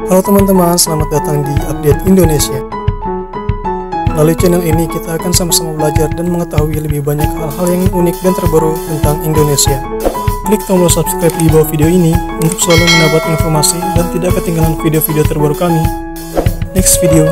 Halo teman-teman, selamat datang di Update Indonesia. Melalui channel ini kita akan sama-sama belajar dan mengetahui lebih banyak hal-hal yang unik dan terbaru tentang Indonesia. Klik tombol subscribe di bawah video ini untuk selalu mendapat informasi dan tidak ketinggalan video-video terbaru kami. Next video.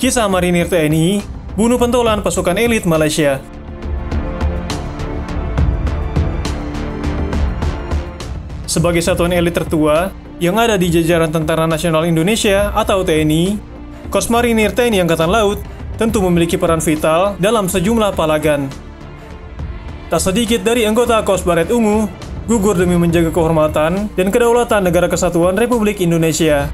Kisah Marinir TNI bunuh pentolan pasukan elit Malaysia. Sebagai satuan elit tertua yang ada di jajaran Tentara Nasional Indonesia atau TNI, Korps Marinir TNI Angkatan Laut tentu memiliki peran vital dalam sejumlah palagan. Tak sedikit dari anggota Korps Baret Ungu gugur demi menjaga kehormatan dan kedaulatan Negara Kesatuan Republik Indonesia.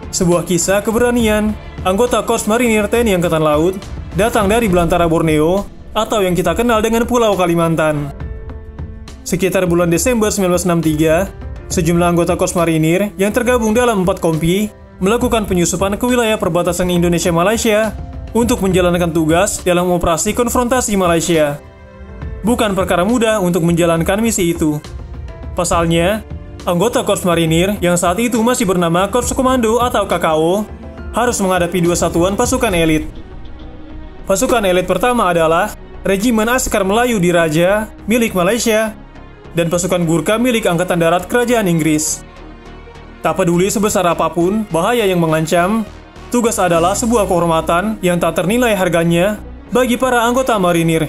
Sebuah kisah keberanian anggota Korps Marinir TNI Angkatan Laut datang dari belantara Borneo atau yang kita kenal dengan Pulau Kalimantan. Sekitar bulan Desember 1963, sejumlah anggota Korps Marinir yang tergabung dalam 4 kompi melakukan penyusupan ke wilayah perbatasan Indonesia-Malaysia untuk menjalankan tugas dalam operasi konfrontasi Malaysia. Bukan perkara mudah untuk menjalankan misi itu. Pasalnya, anggota Korps Marinir yang saat itu masih bernama Korps Komando atau KKO harus menghadapi dua satuan pasukan elit. Pasukan elit pertama adalah Regimen Askar Melayu Diraja milik Malaysia dan pasukan Gurkha milik Angkatan Darat Kerajaan Inggris. Tak peduli sebesar apapun bahaya yang mengancam, tugas adalah sebuah kehormatan yang tak ternilai harganya bagi para anggota marinir.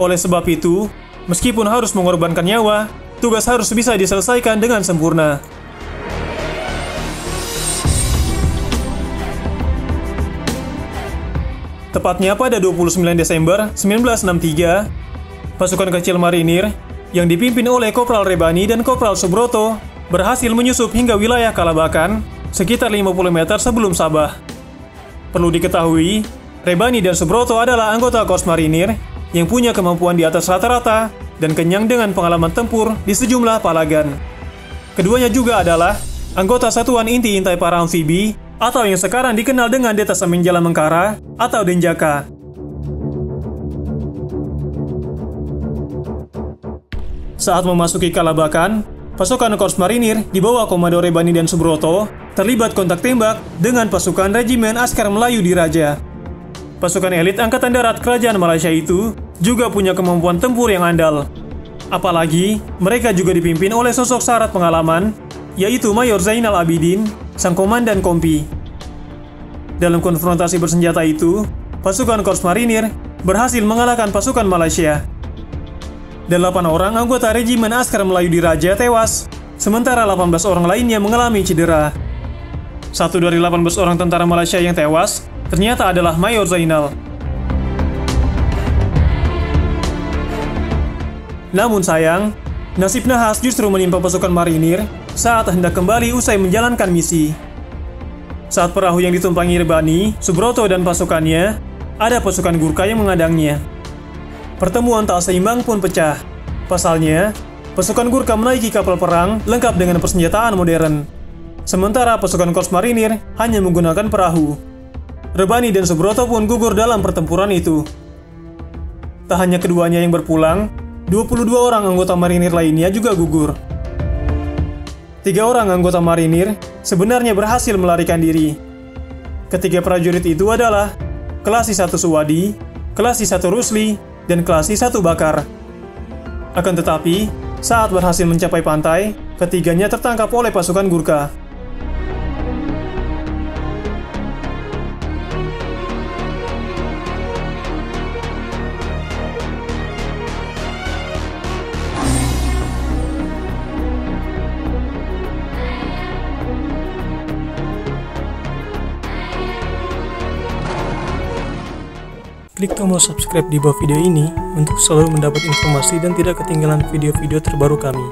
Oleh sebab itu, meskipun harus mengorbankan nyawa, tugas harus bisa diselesaikan dengan sempurna. Tepatnya pada 29 Desember 1963, pasukan kecil marinir yang dipimpin oleh Kopral Rebani dan Kopral Subroto berhasil menyusup hingga wilayah Kalabakan sekitar 50 meter sebelum Sabah. Perlu diketahui, Rebani dan Subroto adalah anggota Korps Marinir yang punya kemampuan di atas rata-rata dan kenyang dengan pengalaman tempur di sejumlah palagan. Keduanya juga adalah anggota Satuan Inti Intai Para Amfibi atau yang sekarang dikenal dengan Detasemen Jalan Mengkara atau Denjaka. Saat memasuki Kalabakan, pasukan Korps Marinir di bawah Komando Rebani dan Subroto terlibat kontak tembak dengan pasukan Regimen Askar Melayu Diraja. Pasukan elit Angkatan Darat Kerajaan Malaysia itu juga punya kemampuan tempur yang andal. Apalagi, mereka juga dipimpin oleh sosok syarat pengalaman, yaitu Mayor Zainal Abidin, sang komandan kompi. Dalam konfrontasi bersenjata itu, pasukan Korps Marinir berhasil mengalahkan pasukan Malaysia. 8 orang anggota Regimen Askar Melayu Diraja tewas, sementara 18 orang lainnya mengalami cedera. Satu dari 18 orang tentara Malaysia yang tewas ternyata adalah Mayor Zainal. Namun sayang, nasib nahas justru menimpa pasukan marinir saat hendak kembali usai menjalankan misi. Saat perahu yang ditumpangi Rebani, Subroto dan pasukannya, ada pasukan Gurkha yang menghadangnya. Pertemuan tak seimbang pun pecah. Pasalnya, pasukan Gurkha menaiki kapal perang lengkap dengan persenjataan modern. Sementara pasukan Korps Marinir hanya menggunakan perahu. Rebani dan Subroto pun gugur dalam pertempuran itu. Tak hanya keduanya yang berpulang, 22 orang anggota marinir lainnya juga gugur. 3 orang anggota marinir sebenarnya berhasil melarikan diri. Ketiga prajurit itu adalah Kelasi 1 Suwadi, Kelasi 1 Rusli, dan Kelasi 1 Bakar. Akan tetapi, saat berhasil mencapai pantai, ketiganya tertangkap oleh pasukan Gurkha. Klik tombol subscribe di bawah video ini untuk selalu mendapat informasi dan tidak ketinggalan video-video terbaru kami.